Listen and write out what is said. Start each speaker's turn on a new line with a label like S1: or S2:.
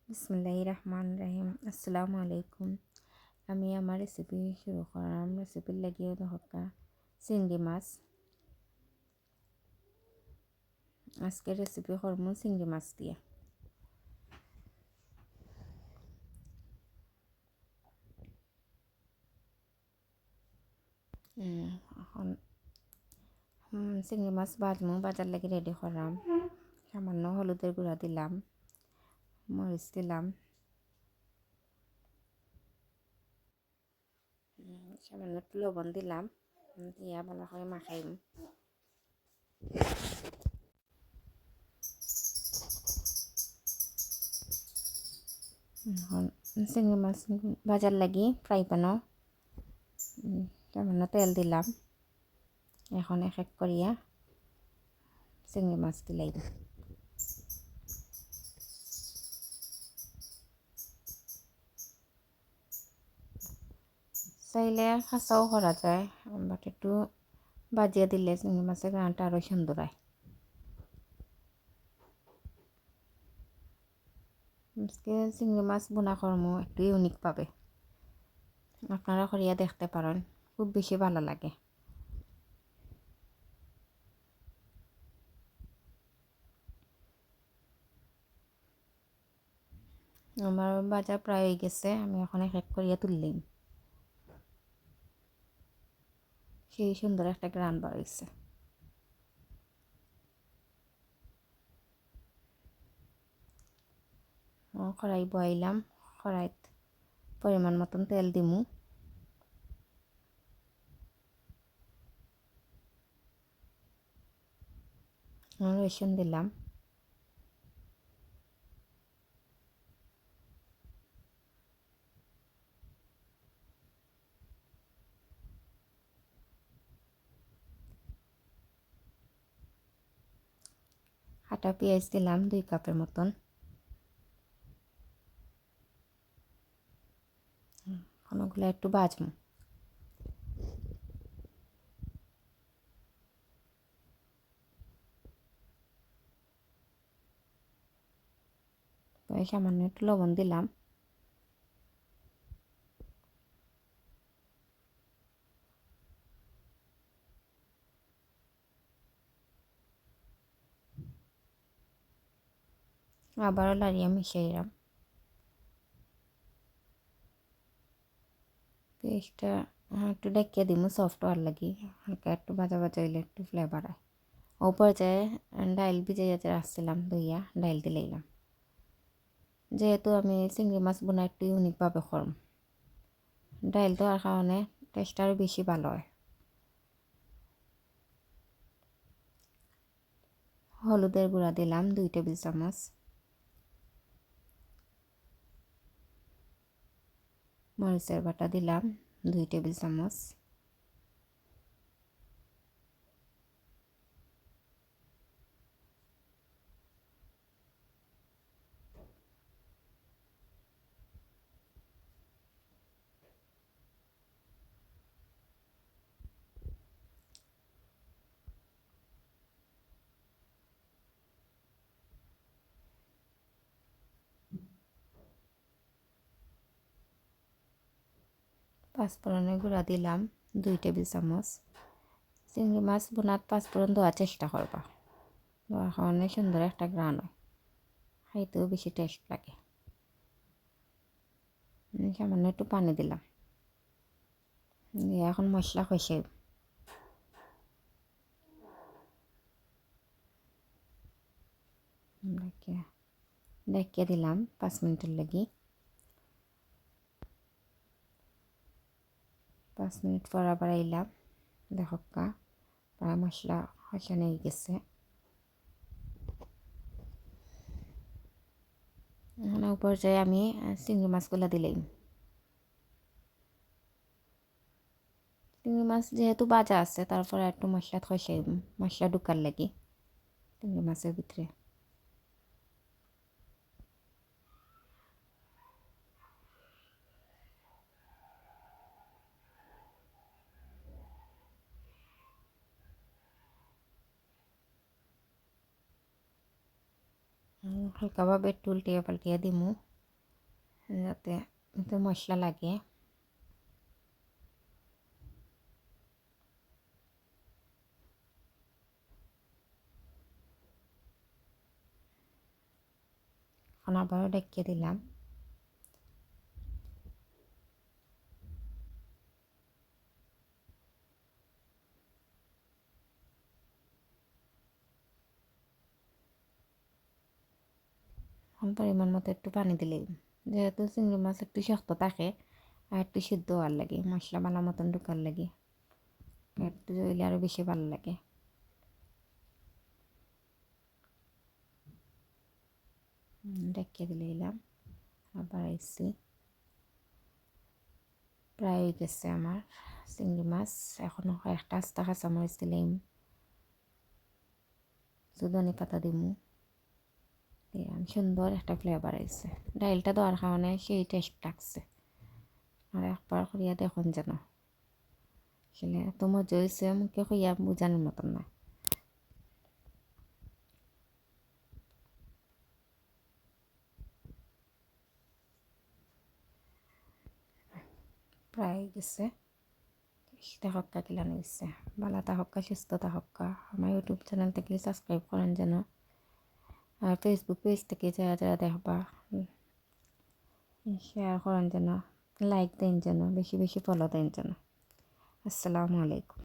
S1: বিসমিল্লাহির রহমানির রহিম। আসসালামু আলাইকুম। আমি আমার রেসিপি শুরু করলাম। রেসিপির লাগিয়ে হক্কা চিংড়ি মাছ। আজকে রেসিপি করবো চিংড়ি মাছ দিয়ে। এখন চিংড়ি মাছ ভাজমু, বাজার লাগি রেডি করলাম। সামান্য হলুদের গুঁড়া দিলাম, মরিচ দিলাম, সামান্য একটু লবণ দিলাম, দিয়া ভালো করে মাখাইম। এখন চিংড়ি মাছ ভাজার লাগি ফ্রাই প্যানও সামান্য তেল দিলাম। এখন এক এক করিয়া চিংড়ি মাছ দিলাই। চাইলে কাঁচাও করা যায়, বাট একটু বাজিয়ে দিলে চিংড়ি মাছের গানটা আরও সুন্দর হয়। আজকে চিংড়ি মাছ বোনা কর্ম একটু ইউনিক পাবে, আপনারা করিয়া দেখতে পারেন, খুব বেশি ভালো লাগে। আমার বাজার প্রায় হয়ে গেছে, আমি এখন এক করিয়া তুললাম। সেই সুন্দর একটা গ্রান বার হয়েছে। কড়াই বয়াইলাম, কড়াইত পরিমাণ মতন তেল দিমু। রসুন দিলাম, কাটা পেঁয়াজ দিলাম 2 কাপের মতন। ওগুলো একটু ভাজবো। সামান্য একটু লবণ দিলাম। আবারও লাড়িয়ে মিশাইলাম। পেস্টটা একটু ডেকিয়ে দিব সফট হওয়ার লাগি, হালকা একটু ভাজা ভাজা হইলে একটু ফ্লেভার হয়। ও পর্যায়ে ডাইল ভিজাইতে রাখছিলাম, ধুইয়া ডাইল দিলাম। যেহেতু আমি চিংড়ি মাছ বোনা একটু ইউনিকভাবে করম, ডাইল দেওয়ার কারণে টেস্ট আরও বেশি ভালো হয়। হলুদের গুঁড়া দিলাম 2 টেবিল চামচ, মরিচের বাটা দিলাম 2 টেবিল চামচ, পাঁচফোড়নের গুঁড়া দিলাম 2 টেবিল চামচ। চিংড়ি মাছ বোনাত পাঁচফোড়ন দেওয়ার চেষ্টা করবা, দেওয়ার কারণে সুন্দর একটা গ্রান হয়, খাইতেও বেশি টেস্ট লাগে। সামান্য একটু পানি দিলাম, দিয়ে এখন মশলা কষে দেখিয়ে দিলাম 5 মিনিটের লাগি। 5 মিনিট পর আবার আইলাম, দেখা প্রায় মশলা কষানো হয়ে গেছে। এখন পর্যায়ে আমি চিংড়ি মাছগুলো দিলাম। চিংড়ি মাছ যেহেতু বাজা আছে, তারপরে একটু মশলা কষাই, মশলা ঢুকার লাগি চিংড়ি মাছের ভিতরে। হালকাভাবে একটু উল্টিয়ে পাল্টিয়ে দিমু। যাতে একটু মশলা লাগে। এখন আবারও ডেকে দিলাম। এখন পরিমাণ মতো একটু পানি দিলেই, যেহেতু চিংড়ি মাছ একটু শক্ত থাকে আর একটু সিদ্ধ হওয়ার লাগে, মশলা ভালো মতন ঢোকার লাগে, একটু জইলে আরও বেশি ভালো লাগে। ডেকে দিলাম, আবার আইসি। প্রায় হয়ে গেছে আমার চিংড়ি মাছ। এখনও কয়েকটা আস্তা কাঁচামরিচ দিলাম, ধনে পাতা দিমু, দিলাম, সুন্দর একটা ফ্লেভার আইছে। ডাইলটা দেওয়ার কারণে সেই টেস্ট লাগছে। আর একবার করিয়া দেখুন যেন, আসলে এত মজা হয়েছে মুখে কইয়া বোঝানোর মতন না। প্রায় গেছে, থাকা কিলানো হয়েছে। ভালো থাকা, সুস্থ থাকা। আমার ইউটিউব চ্যানেল থেকে সাবস্ক্রাইব করেন যেন, আর ফেসবুক পেজ থেকে যারা যারা দেখবা শেয়ার করেন যেন, লাইক দেন যেন, বেশি বেশি ফলো দেন যেন। আসসালামু আলাইকুম।